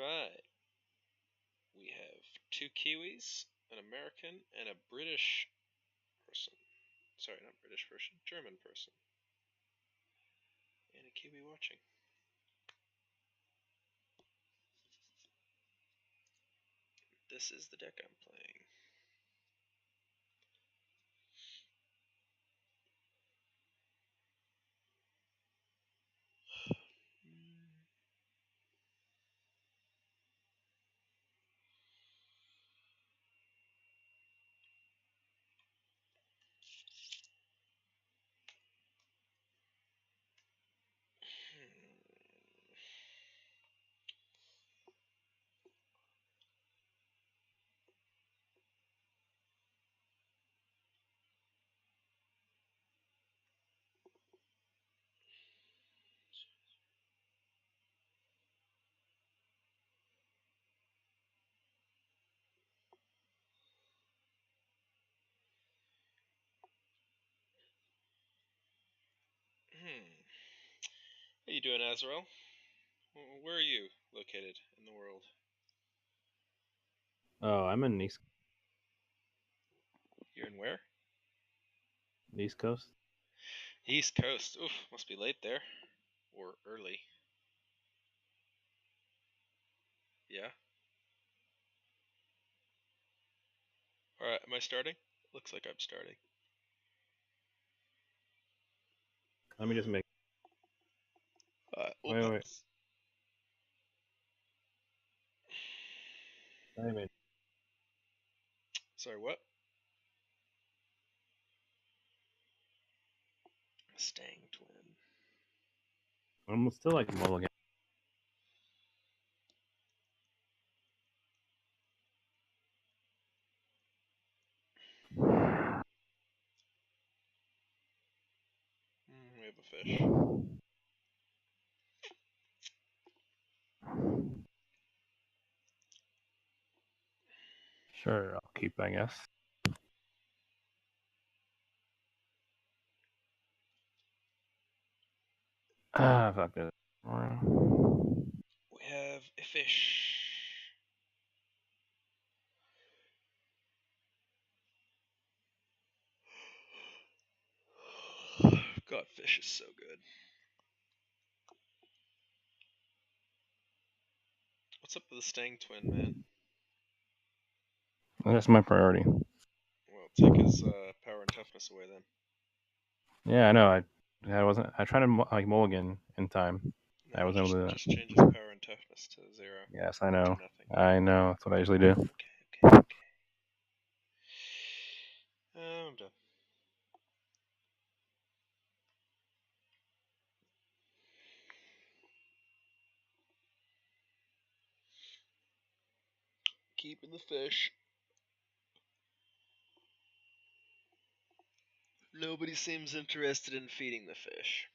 Alright. We have 2 Kiwis, an American, and a British person. Sorry, not British person, German person. And a Kiwi watching. This is the deck I'm playing. How you doing, Azrael? Where are you located in the world? Oh, I'm in East You're in where? Coast. East Coast. Oof, must be late there. Or early. Yeah? Alright, am I starting? Looks like I'm starting. Let me just make. Wait. Wait. Sorry, what? Stang twin. I'm still like mulligan. We have a fish. Sure, I'll keep, I guess. Fuck this. We have a fish. God, fish is so good. What's up with the Stang twin, man? That's my priority. Well, take his power and toughness away then. Yeah, I know. I tried to like mulligan in time. No, I wasn't able to do that. Just change his power and toughness to 0. Yes, I know. Do nothing. I know. That's what I usually do. Okay. I'm done. Keeping the fish. Nobody seems interested in feeding the fish.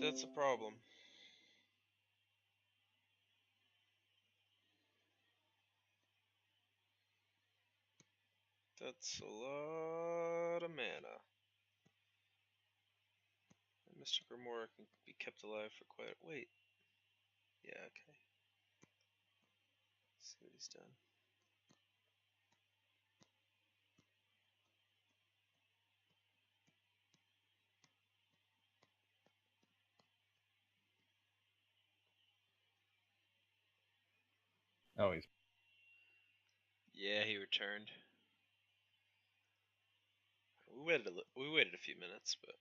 That's a problem. That's a lot of mana. And Mr. Grimoire can be kept alive for quite a wait. Yeah, okay. Let's see what he's done. Oh, he's. Yeah, he returned. We waited a few minutes, but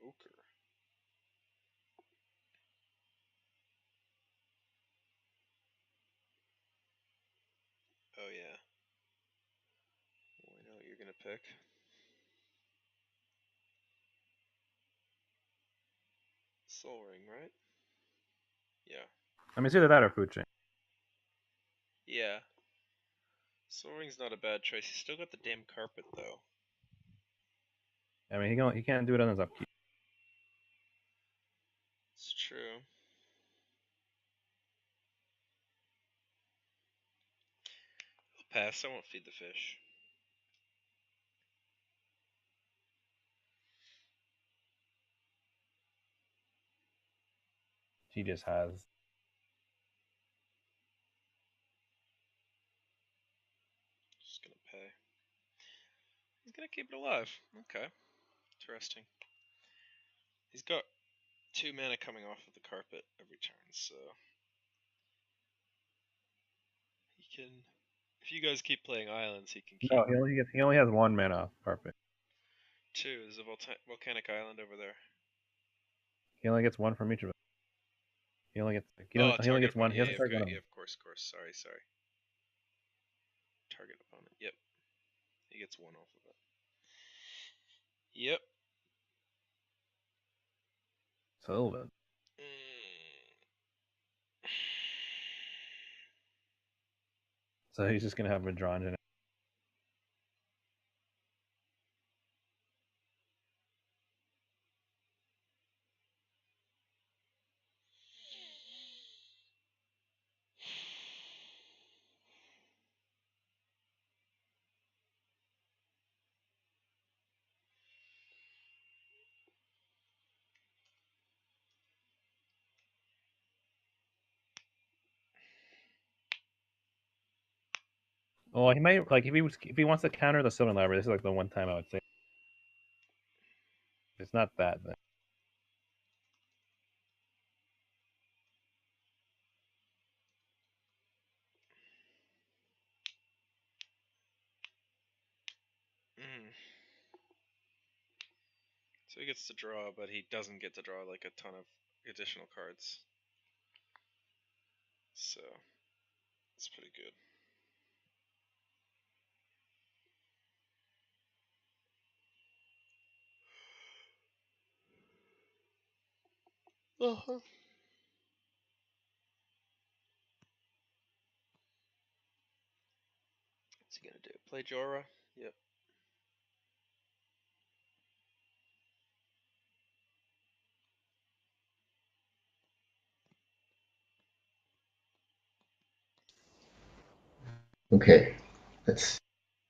Ochre. Oh yeah. Well, I know what you're gonna pick. Soul Ring, right? Yeah. I mean, it's either that or food chain. Yeah. Soul Ring's not a bad choice. He's still got the damn carpet though. I mean, he can't do it on his upkeep. It's true. I'll pass. I won't feed the fish. He just has. Just gonna pay. He's gonna keep it alive. Okay. Interesting. He's got 2 mana coming off of the carpet every turn, so he can. If you guys keep playing islands, he can keep. No, he only has 1 mana off carpet. 2 is a volcanic island over there. He only gets 1 from each of them. He only gets one. He has to target one. Yeah, of course. Sorry. Target opponent. Yep. He gets 1 off of it. Yep. Sylvan. So he's just gonna have withdrawn in it. Well, he might if he wants to counter the Sylvan Library. This is like the one time I would say. If it's not that, then. So he gets to draw, but he doesn't get to draw like a ton of additional cards. So it's pretty good. Uh-huh. What's he gonna do? Play Jhoira? Yep. Okay, let's.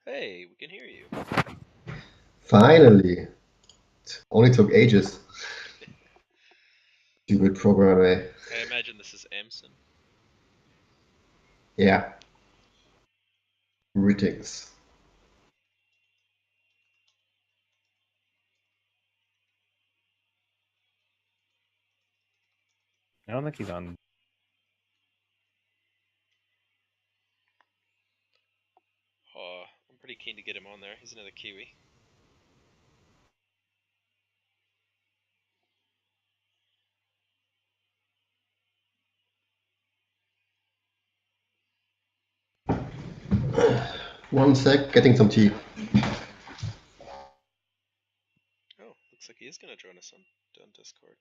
Hey, we can hear you. Finally! It only took ages. Stupid program, eh? I imagine this is Amson. Yeah. Greetings. I don't think he's on. Oh, I'm pretty keen to get him on there. He's another Kiwi. One sec, getting some tea. Oh, looks like he is gonna join us on Discord.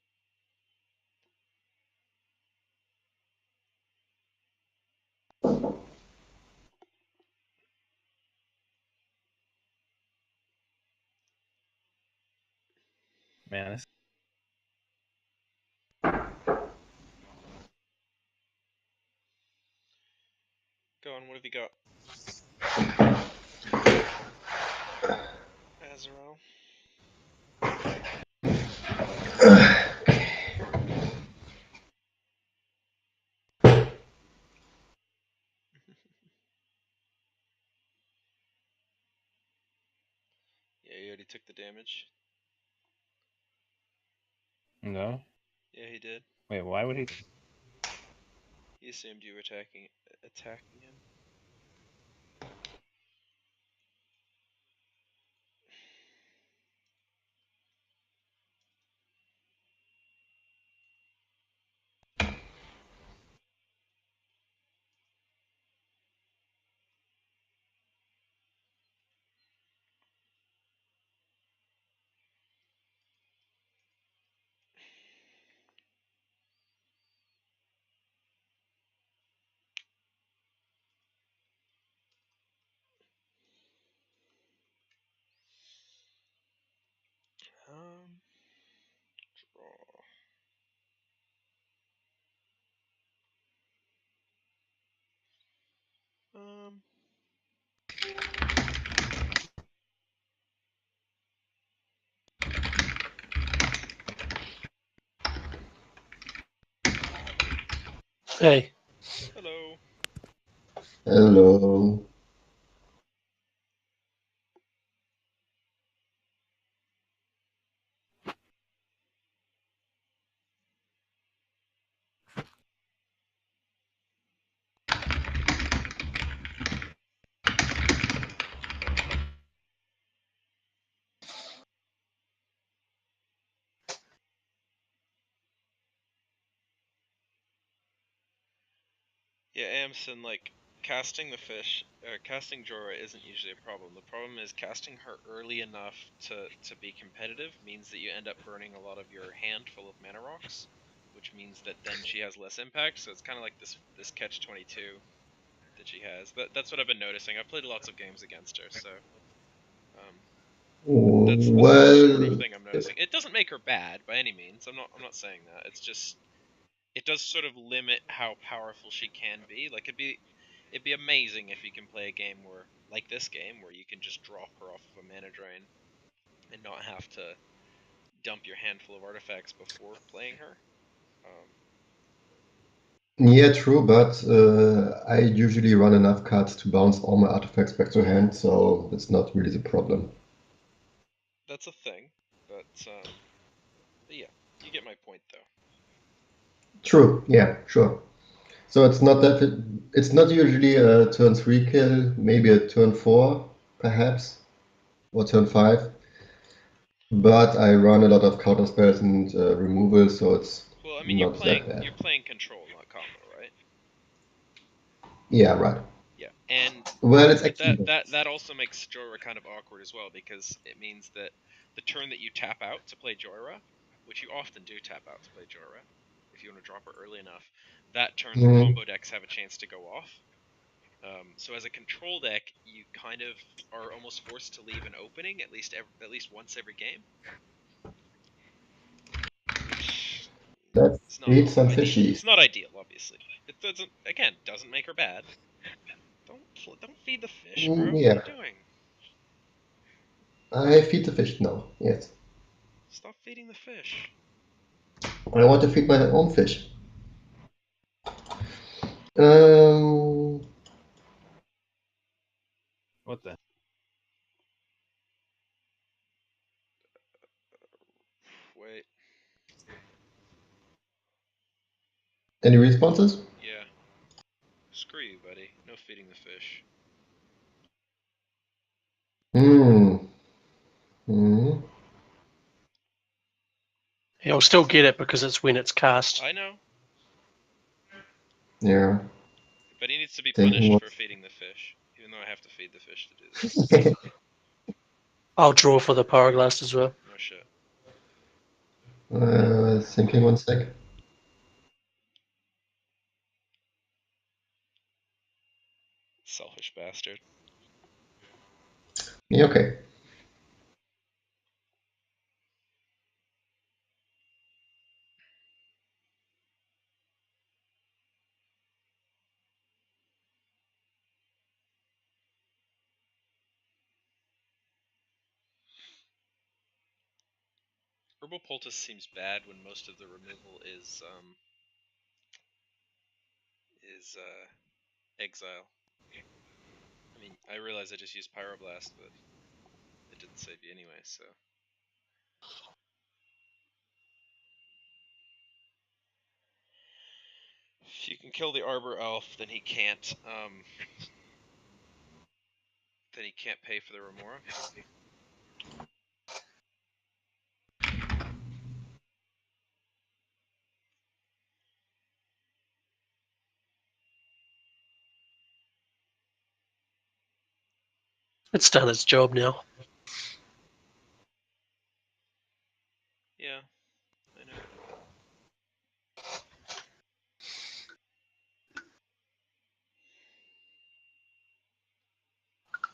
Man, this. Go on, what have you got? Azrael. Yeah, he already took the damage. No. Yeah, he did. Wait, why would he? He assumed you were attacking him. Hey. Hello. Hello. Yeah, Amson, like, casting the fish, or casting Jhoira isn't usually a problem. The problem is casting her early enough to be competitive means that you end up burning a lot of your hand full of mana rocks, which means that then she has less impact, so it's kind of like this catch-22 that she has. That's what I've been noticing. I've played lots of games against her, so that's the sort of Well, thing I'm noticing. It doesn't make her bad by any means. I'm not saying that. It's just it does sort of limit how powerful she can be. Like it'd be amazing if you can play a game where, like this game, where you can just drop her off of a mana drain and not have to dump your handful of artifacts before playing her. yeah, true, but I usually run enough cards to bounce all my artifacts back to hand, so that's not really the problem. That's a thing, but yeah, you get my point though. True, yeah, sure. So it's not that it's not usually a turn 3 kill, maybe a turn 4, perhaps, or turn 5. But I run a lot of counter spells and removal, so it's Well, I mean, not that bad. you're playing control, not combo, right? Yeah, right. Yeah, and Well, it's but actually that also makes Jhoira kind of awkward as well, because it means that the turn that you tap out to play Jhoira, which you often do tap out to play Jhoira, if you want to drop her early enough, that turn the Mhm. combo decks have a chance to go off. So as a control deck, you kind of are almost forced to leave an opening at least once every game, which Let's is not eat some ideal. fishies. It's not ideal, obviously. It doesn't make her bad. Don't feed the fish, bro. What are Yeah, you doing? I feed the fish now. Yes, Stop feeding the fish. I want to feed my own fish. Um, What the? Wait. any responses? Yeah. Screw you, buddy. No feeding the fish. Hmm. Hmm. He'll still get it because it's when it's cast. I know, Yeah. but he needs to be Thinking punished what? for feeding the fish, even though I have to feed the fish to do this. I'll draw for the Pyroblast as well. No shit. Thinking one sec. Selfish bastard. Yeah, okay. Herbal Poultice seems bad when most of the removal is exile. I mean, I realize I just used Pyroblast, but it didn't save you anyway, so. If you can kill the Arbor Elf, then he can't pay for the Remora. It's done its job now. Yeah, I know.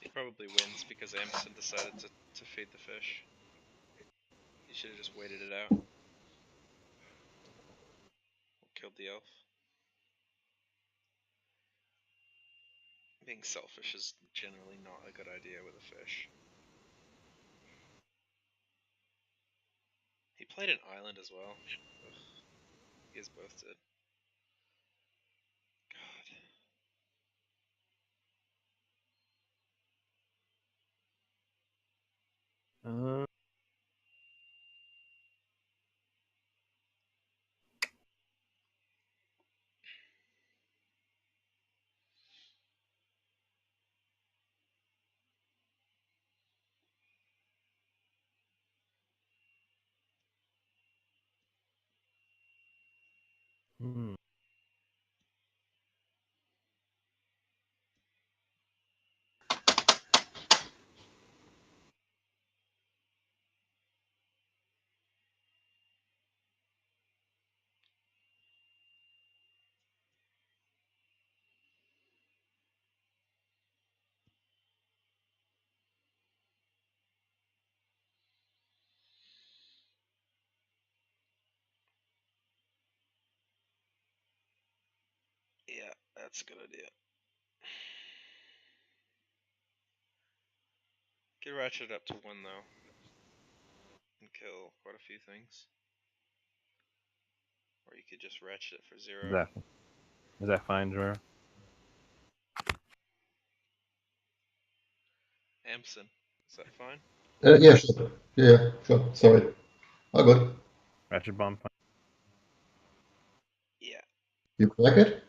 He probably wins because Amson decided to feed the fish. He should have just waited it out. Killed the elf. Being selfish is generally not a good idea with a fish. He played an island as well. Ugh. You guys both did. God. Hmm. Yeah, that's a good idea. Get ratchet up to 1 though. And kill quite a few things. Or you could just ratchet it for 0. Is that fine, Jhoira? Amson, is that fine? Yeah, sure. Yeah, sure. Sorry. Oh, good. Ratchet bomb fine. Yeah. You crack it?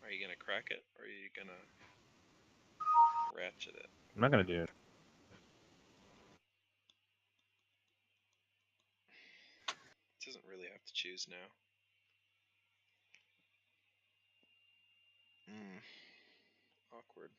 Are you gonna crack it, or are you gonna ratchet it? I'm not gonna do it. Doesn't really have to choose now. Awkward.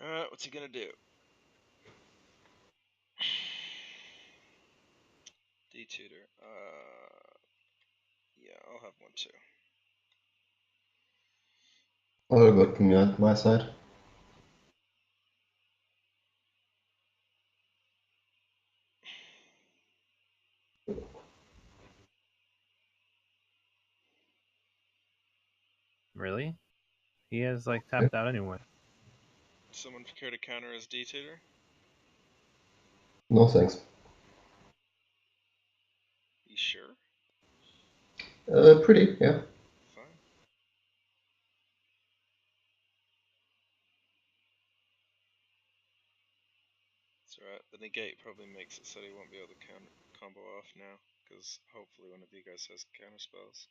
Alright, what's he gonna do? D-tutor. Yeah, I'll have one too. All good from my side. Really? He has like tapped out anyway. Someone care to counter his D-tutor? No thanks. You sure? Pretty, yeah. Fine. It's alright. The negate probably makes it so he won't be able to combo off now, because hopefully one of you guys has counter spells.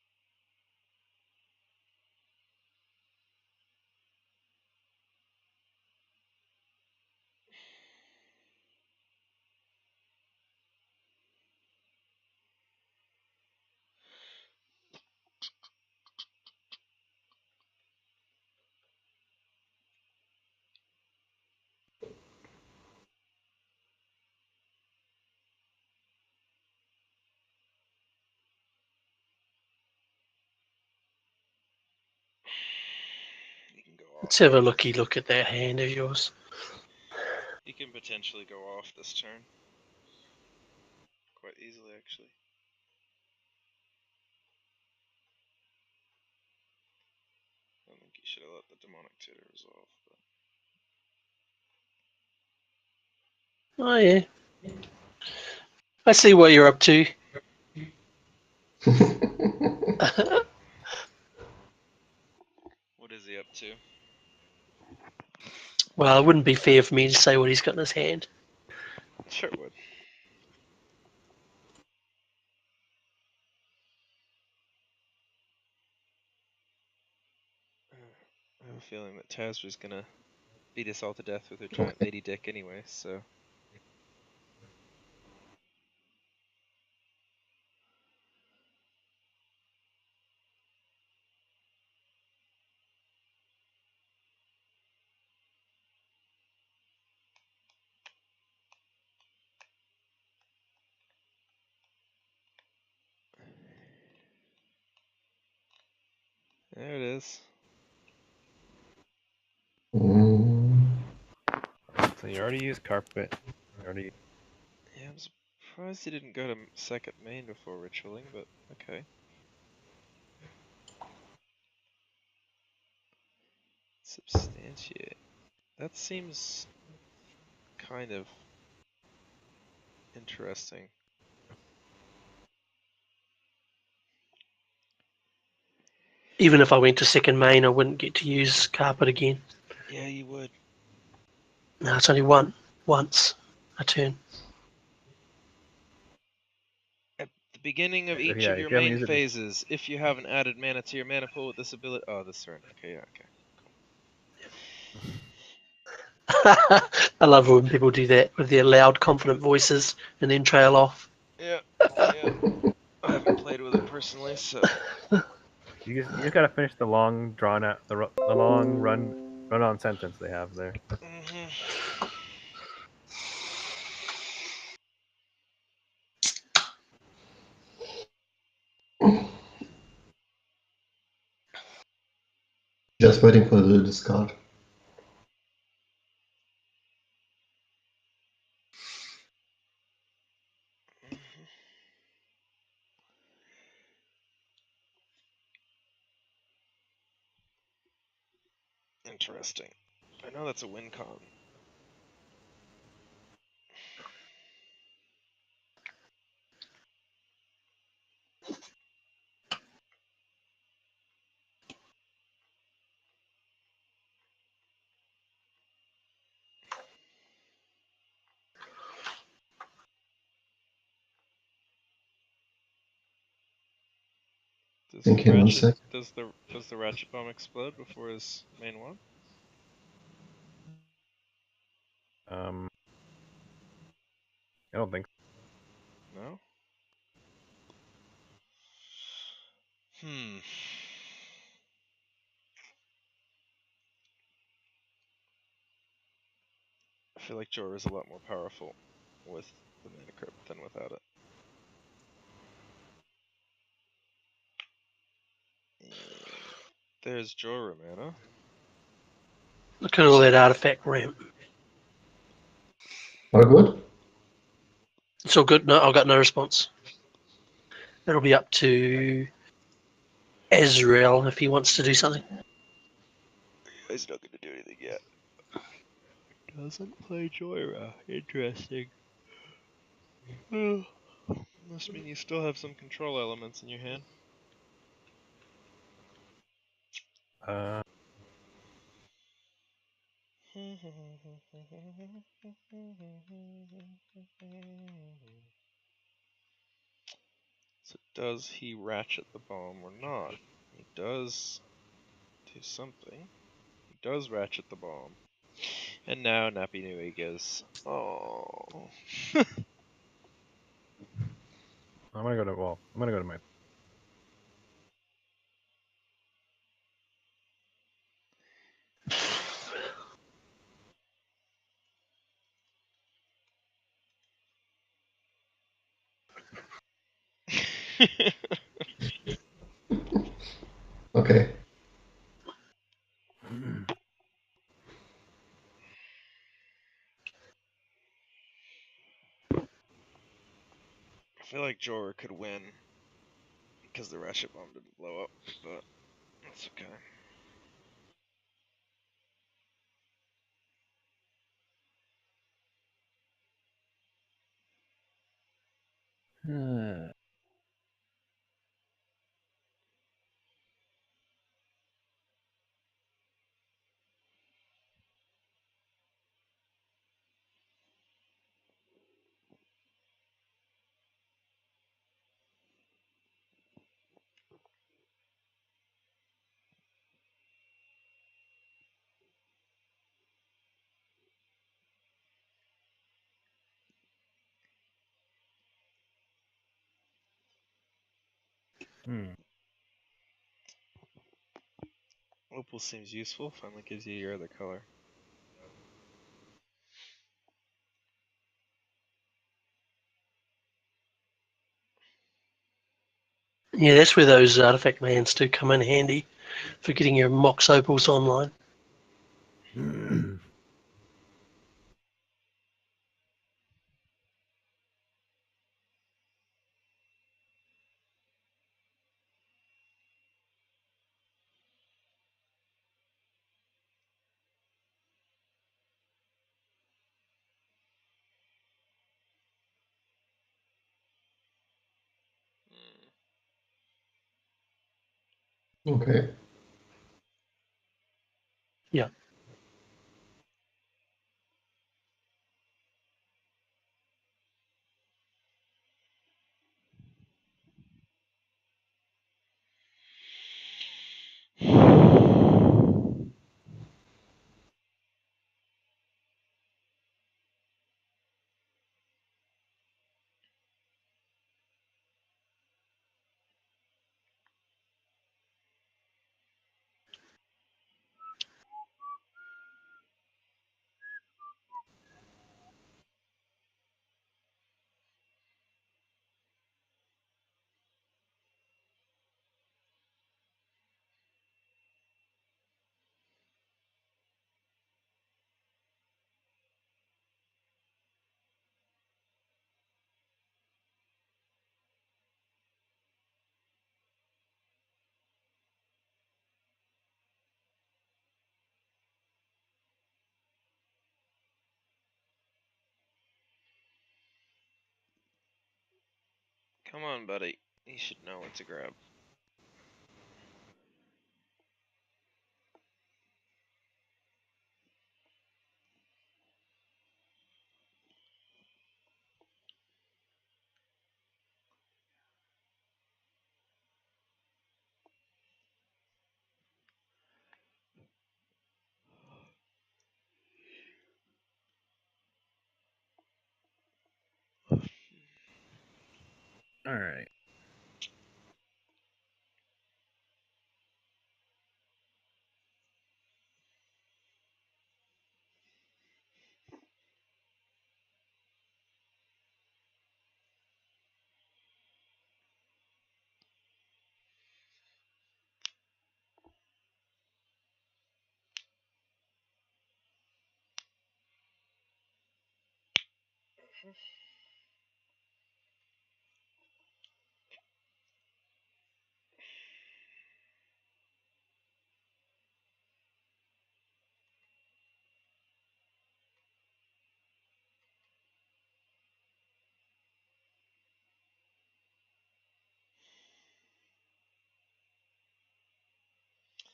can go off. Let's have a look at that hand of yours. He can potentially go off this turn. Quite easily, actually. I think he should have let the demonic tutor resolve. But... Oh yeah. I see what you're up to. What is he up to? Well, it wouldn't be fair for me to say what he's got in his hand. Sure would. I have a feeling that Tazri's gonna beat us all to death with her giant lady dick anyway, so... There it is. So you already used carpet. You already. Yeah, I'm surprised he didn't go to second main before ritualing, but okay. Substantiate. That seems kind of interesting. Even if I went to second main, I wouldn't get to use carpet again. Yeah, you would. No, it's only once a turn. At the beginning of each Yeah, of if your you haven't main used it phases, if you haven't added mana to your mana pool with this ability... Oh, this turn. Okay, yeah, okay. I love when people do that with their loud, confident voices and then trail off. Yeah, yeah. I haven't played with it personally, so... You just gotta finish the long drawn out the long run on sentence they have there. Just waiting for the discard. Interesting. I know that's a win con. Thinking 1 sec. Does the ratchet bomb explode before his main one? I don't think. No? I feel like Jhoira is a lot more powerful with the mana crypt than without it. And there's Jhoira mana. Look at all that artifact ramp. All good? It's all good. No, I've got no response. It'll be up to Azrael if he wants to do something. He's not going to do anything yet. Doesn't play Jhoira. Interesting. Must mean you still have some control elements in your hand. So does he ratchet the bomb or not? He does do something. He does ratchet the bomb. And now Nappy Nui goes, oh. I'm gonna go to my. Okay. feel like Jhoira could win because the ratchet bomb didn't blow up, but that's okay. Opal seems useful. Finally gives you your other color. Yeah, that's where those artifact lands do come in handy for getting your Mox Opals online. Okay. Yeah. Come on, buddy. You should know what to grab. All right.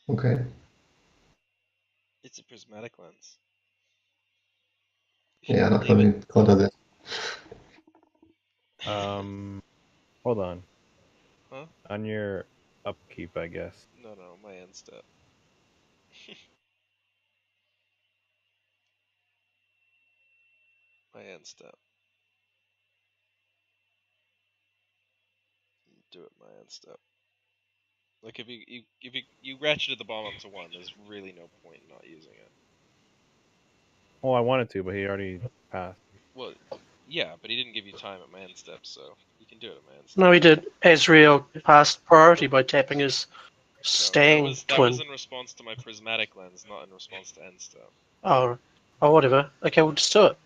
Okay. It's a prismatic lens. Yeah, not Leave going it. to counter that. Hold on. Huh? On your upkeep, I guess. No, my end step. My end step. Do it my end step. Like if you ratcheted the bomb up to 1, there's really no point in not using it. Oh, I wanted to, but he already passed. Well, yeah, but he didn't give you time at my end step, so you can do it at my end step. No, he did. Azrael passed priority by tapping his No, Stang that twin. was in response to my prismatic lens, not in response to end step. Oh, whatever. Okay, we'll just do it.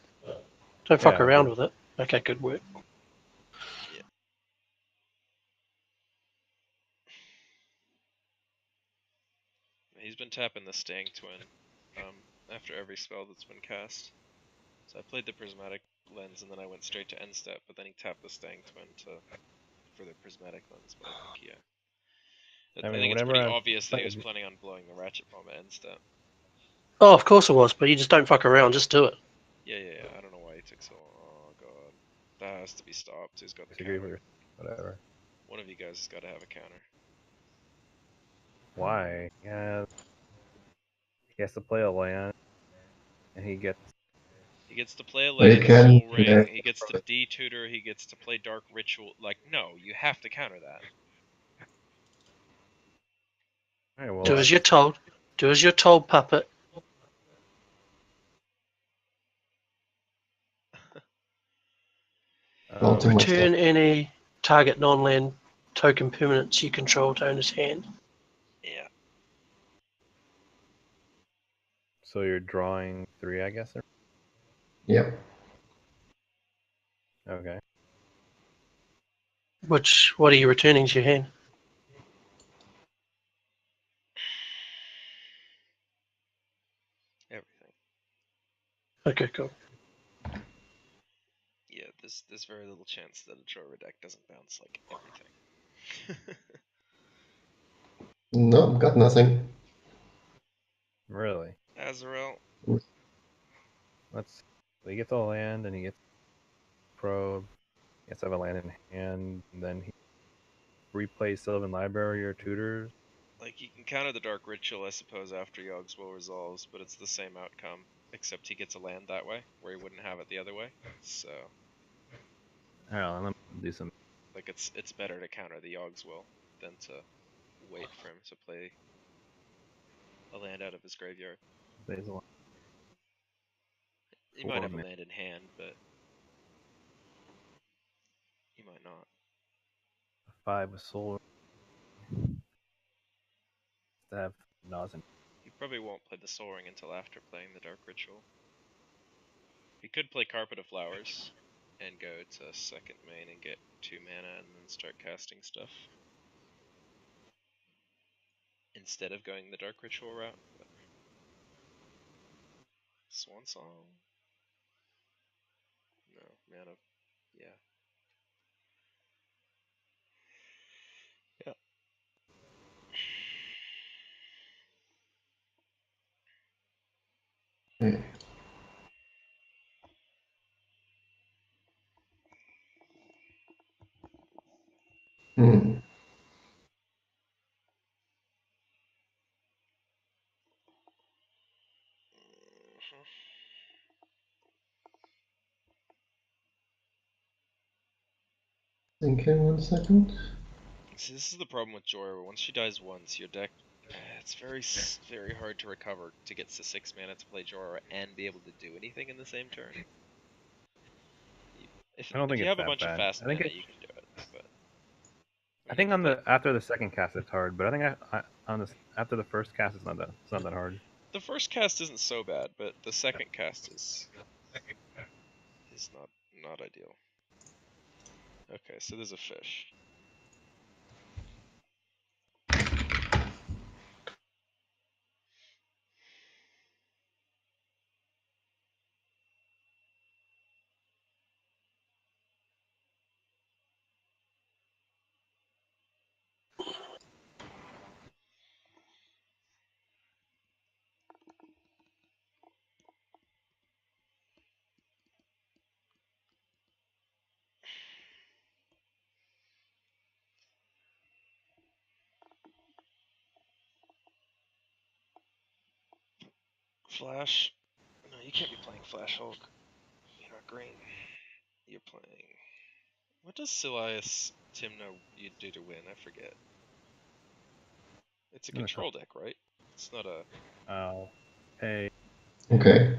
Don't fuck Yeah, around with it. Okay, good work. Yeah. he's been tapping the Staying Twin after every spell that's been cast. So I played the Prismatic Lens and then I went straight to end step, but then he tapped the Staying Twin for the Prismatic Lens. But I think I think it's pretty obvious that he was planning on blowing the Ratchet Bomb at end step. Oh, of course it was, but you just don't fuck around, just do it. Yeah. I don't know why he took so long. Oh god, that has to be stopped. Who's got the counter? Whatever. One of you guys has got to have a counter. Why? Yeah. He has to play a land, and he gets. He gets to play a Well, he land, can, Soul Ring. yeah. He gets to detutor. He gets to play Dark Ritual. Like, no, you have to counter that. All right, well, Do as you're told. Do as you're told, puppet. Don't too much Return any target non-land token permanents you control to owner's hand. Yeah. So you're drawing 3, I guess. Yep. Okay. What are you returning to your hand? Everything. Okay, cool. Yeah, there's very little chance that a Jhoira deck doesn't bounce like everything. No, got nothing. Really? Azrael. So he gets a land, and he gets probe. He gets to have a land in hand, and then he replays Sylvan Library or tutors. Like, you can counter the Dark Ritual, I suppose, after Yogg's Will resolves, but it's the same outcome, except he gets a land that way, where he wouldn't have it the other way. So, Alright, let me do some. like, it's better to counter the Yogg's Will than to wait for him to play a land out of his graveyard. Basil. He might have a land in hand, but he might not. 5 with soul. To have Nausea. He probably won't play the Soul Ring until after playing the Dark Ritual. He could play Carpet of Flowers and go to second main and get 2 mana and then start casting stuff. Instead of going the Dark Ritual route. But Swan Song? No, mana. Yeah. Yeah. Okay. Hmm. Thinking 1 second. See, this is the problem with Jhoira. Once she dies once, your deck, it's very hard to recover to get to 6 mana to play Jhoira and be able to do anything in the same turn. If you have a bunch of fast mana, you can do it. But I think after the second cast it's hard, but I think after the first cast it's not that hard. the first cast isn't so bad, but the second cast is not ideal. Okay, so there's a fish. Flash? No, you can't be playing Flash Hulk. You're not green. You're playing... What does Silas Tymna you do to win? I forget. It's a control deck, right? It's not a... I'll pay. Okay.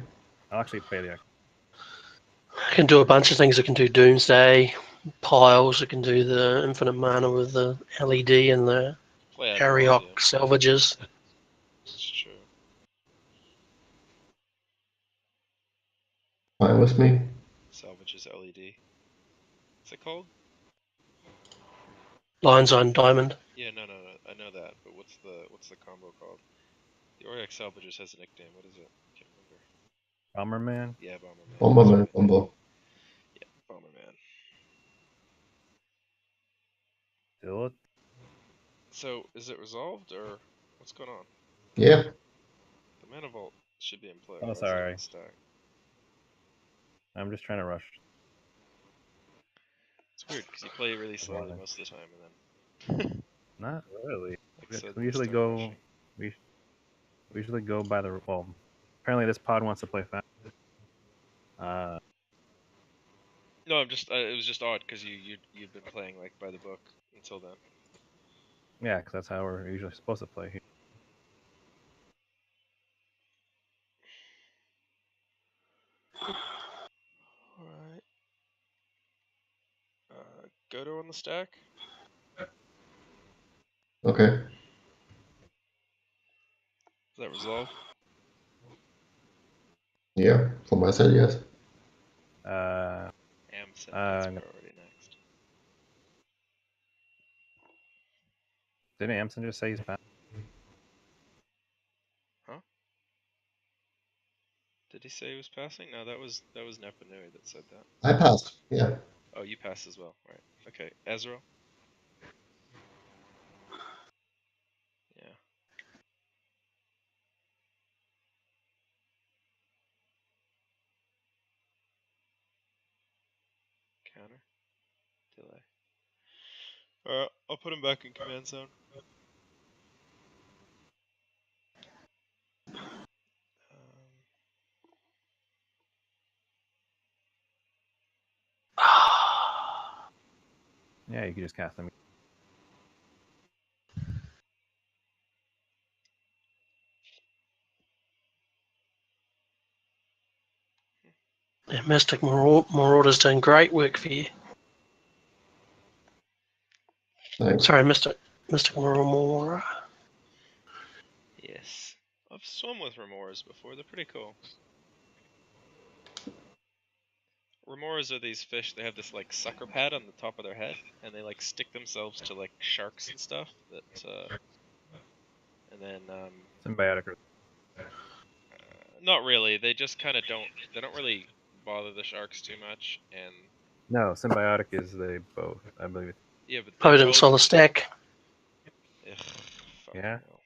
I'll actually pay the. I can do a bunch of things. I can do Doomsday piles. I can do the infinite mana with the LED and the Play Ariok yeah. salvages. It's true. Fine with me. Salvages LED. What's it called? Lion's Eye Diamond. Yeah, no. I know that, but what's the combo called? The Auric Salvagers has a nickname. What is it? Can't remember. Bomberman? Yeah, Bomberman. Bomberman combo. Yeah, Bomberman. Still? So, is it resolved or what's going on? Yeah. The Mana Vault should be in play. Oh, Why is it sorry. on the stack? I'm just trying to rush. It's weird because you play it really slowly Why? most of the time, and then Not really. like We suddenly usually start go. rushing. We usually go by the. Well, apparently this pod wants to play fast. No, I'm just. It was just odd because you've been playing like by the book until then. Yeah, because that's how we're usually supposed to play here. Alright. Godo on the stack. Okay. Is that resolved? Yeah. From my side, yes. Amson Uh, gets no. priority next. Didn't Amson just say he's fast? Did he say he was passing? No, that was Nepanui that said that. I passed. Yeah. Oh, you passed as well. Right. Okay. Ezreal. Yeah. Counter. Delay. Alright, I'll put him back in command zone. Yeah, you can just cast him. Yeah, Mystic Marauder's doing great work for you. Thanks. Sorry, Mystic Marauder. Yes. I've swum with Remoras before, they're pretty cool. Remoras are these fish, they have this like sucker pad on the top of their head, and they like stick themselves to like sharks and stuff that and then Symbiotic. not really, they just kinda don't really bother the sharks too much, and No, symbiotic is they both, I believe. yeah, but Probably they're didn't both saw the stack. ugh, fucking Yeah? hell.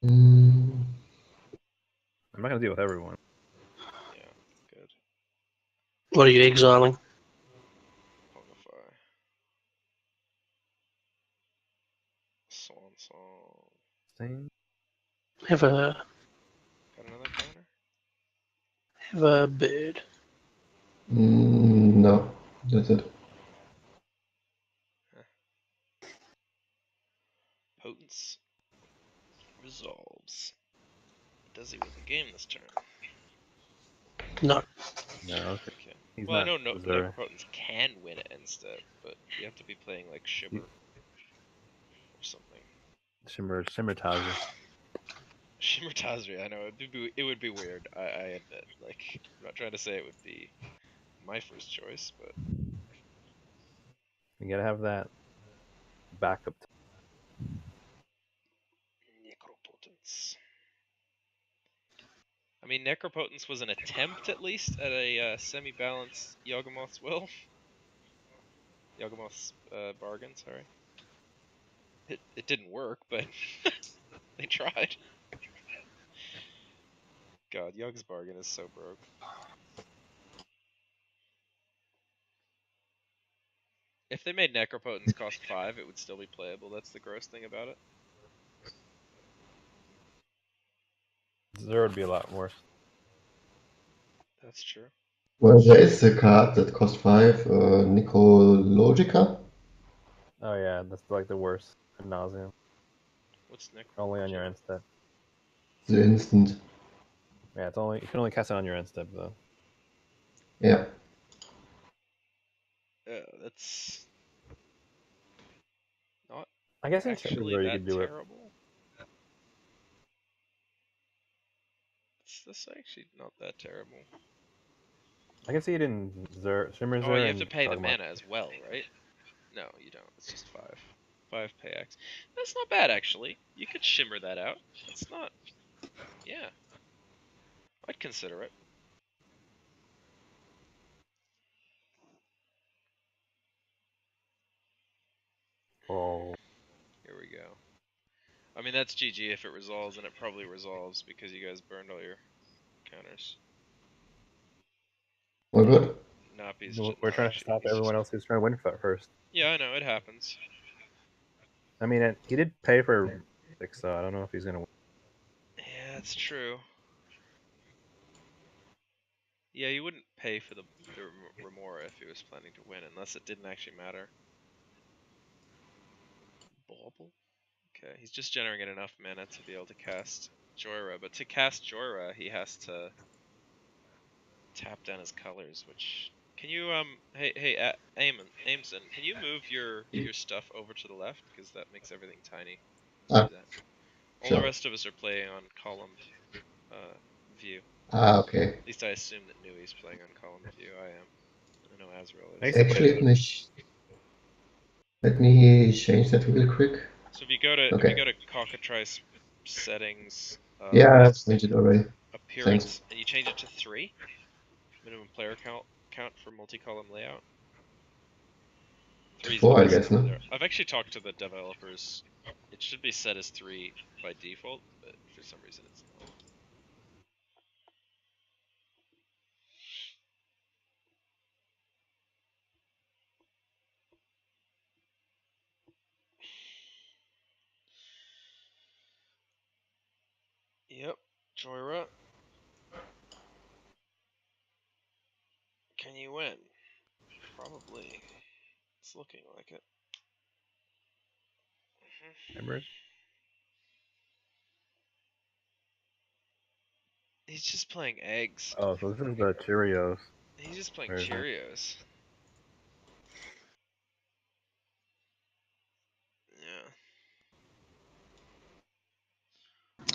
Mm, I'm not gonna deal with everyone. Yeah, good. What are you exiling? Ponify. Swan Song. Same. Have a Got another counter? bird. no. That's it. Potence resolves. Does he win the game this turn? No. No, okay. Okay. He's Well, I not. know Missouri. Necropotence can win it end step, but you have to be playing like Shimmer or something. Shimmer Tazri. Shimmer Tazri, I know it would be weird. I admit. Like, I'm not trying to say it would be my first choice, but You gotta have that backup. Necropotence. I mean, Necropotence was an attempt, at least, at a semi-balanced Yawgmoth's will. Yawgmoth's bargain, sorry. It didn't work, but they tried. God, Yawg's bargain is so broke. If they made Necropotence cost 5, it would still be playable. That's the gross thing about it. Zero would be a lot worse. That's true. Well, there is a card that costs 5, Necrologica. Oh yeah, that's like the worst ad nauseum. What's Necropotence? Only on your end step. The instant. Yeah, it's only you can only cast it on your end step though. Yeah. That's not I guess in actually Timber you that could do it. terrible. That's actually not that terrible. I can see it in Shimmer Oh, you have and to pay the Dogma. mana as well, right? No, you don't. It's just 5. 5 pay X. That's not bad, actually. You could shimmer that out. That's not... Yeah. I'd consider it. Oh. Here we go. I mean, that's GG if it resolves, and it probably resolves because you guys burned all your counters. All good? Nappy's We're trying to stop everyone else who's trying to win first. Yeah, I know, it happens. I mean, he did pay for 6, so I don't know if he's gonna win. Yeah, that's true. Yeah, you wouldn't pay for the Remora if he was planning to win, unless it didn't actually matter. Bauble? Okay, he's just generating enough mana to be able to cast Jhoira, but to cast Jhoira, he has to tap down his colors, which... Can you, hey, Aimson, can you move your stuff over to the left? Because that makes everything tiny. Ah, Do that. All sure. the rest of us are playing on columned view. Ah, okay. At least I assume that Nui's playing on column view. I am. I know Azrael I is. used to play Actually, let me change that real quick. So if you go to Okay. Cockatrice settings, Yeah, I've changed it already. appearance, Thanks. and you change it to 3, minimum player count for multi-column layout. 3 is the 4, I best guess, number no? there. I've actually talked to the developers. It should be set as 3 by default, but for some reason it's not. Yep, Jhoira. Can you win? Probably. It's looking like it. Embers. He's just playing eggs. Oh, so this is the Cheerios. He's just playing Where is it? Cheerios. Yeah.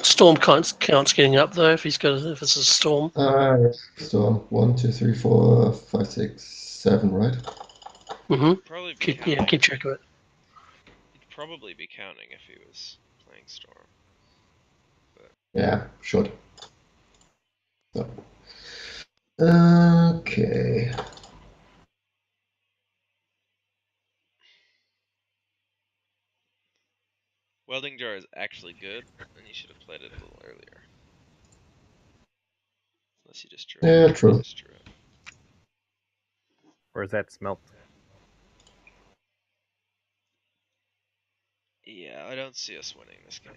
Storm counts getting up though if it's a storm. Ah, yeah. So 1, 2, 3, 4, 5, 6, 7, right? Probably be Keep counting. keep track of it. He'd probably be counting if he was playing Storm. Yeah, should. So. Okay. Welding Jar is actually good, and you should have played it a little earlier. Unless you just drew it. Yeah, true. Just drew it. Where's that smelt? Yeah, I don't see us winning this game.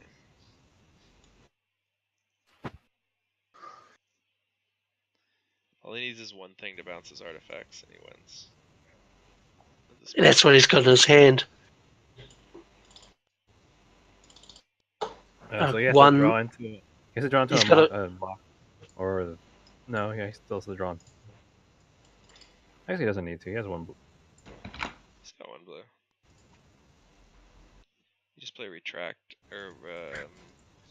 All he needs is one thing to bounce his artifacts, and he wins. That's what he's got in his hand. So he has one- to draw into it. He has to draw into He's a got block. Or no, yeah, he still has to draw. I guess he doesn't need to. He has 1 blue. He's got 1 blue. You just play retract, or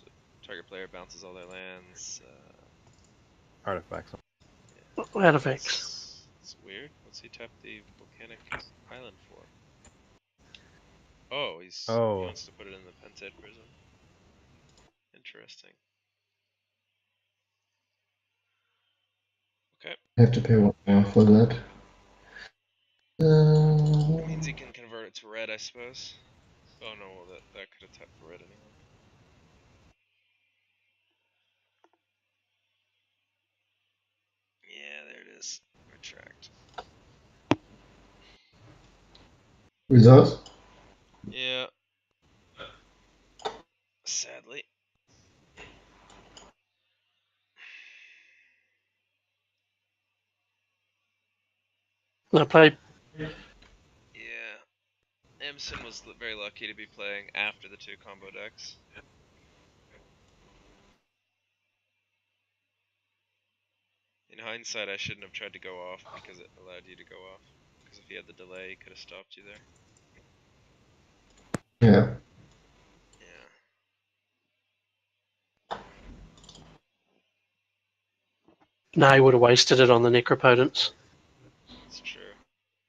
so target player bounces all their lands. Artifacts. Artifacts. It's weird. What's he tap the volcanic island for? Oh, he wants to put it in the Pentad Prism. Interesting. Okay. I have to pay 1 more for that. Means he can convert it to red, I suppose. Oh no, well that could have tapped for red anyway. Yeah, there it is. Retract. Results? Yeah. Sadly. I played. Yeah. Emson was very lucky to be playing after the 2 combo decks. In hindsight, I shouldn't have tried to go off because it allowed you to go off. Because if he had the delay, he could have stopped you there. Yeah. Yeah. No, he would have wasted it on the Necropotence. It's true.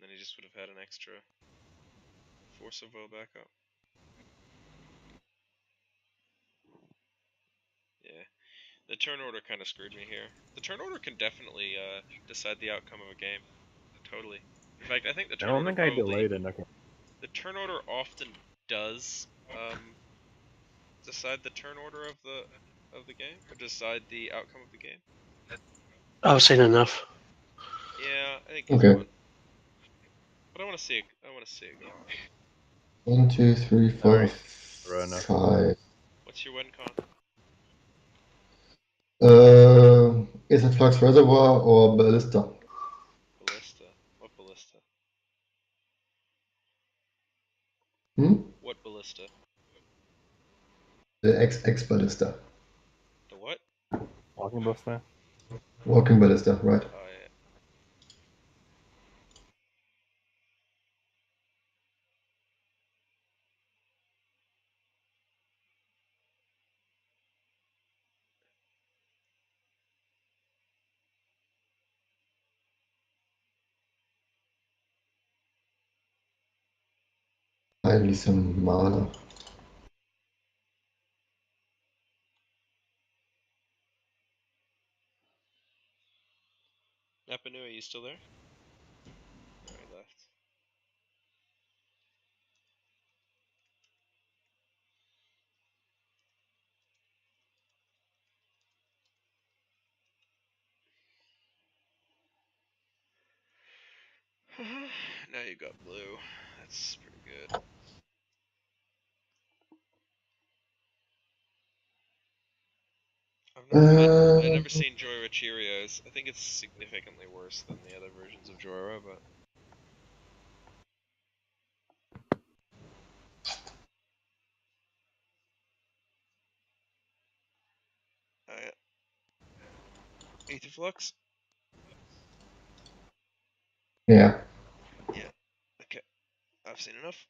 Then he just would have had an extra Force of Will backup. Yeah. The turn order kind of screwed me here. The turn order can definitely decide the outcome of a game. Totally. In fact, I think the I turn don't order think I probably... delayed enough. The turn order often does decide the turn order of the game, or decide the outcome of the game. I've seen enough. Yeah, I think he's Okay. won. But I want to see it. I want to see it go. 1, 2, 3, 4, Alright, throw enough. 5. What's your win con? Is it Flux Reservoir or Ballista? Ballista. What ballista? What ballista? The X Ballista. The what? Walking Ballista? Walking Ballista, right. Oh yeah. Finally some mana. Napanu, are you still there? No, he left. Now you got blue. That's pretty good. I've never seen Jhoira Cheerios. I think it's significantly worse than the other versions of Jhoira, but... Alright. Aetherflux? Yeah. Yeah. Okay. I've seen enough.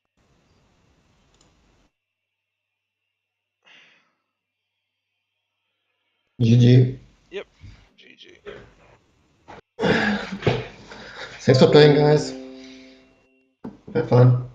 GG. Yep. GG. Thanks for playing, guys. Have fun.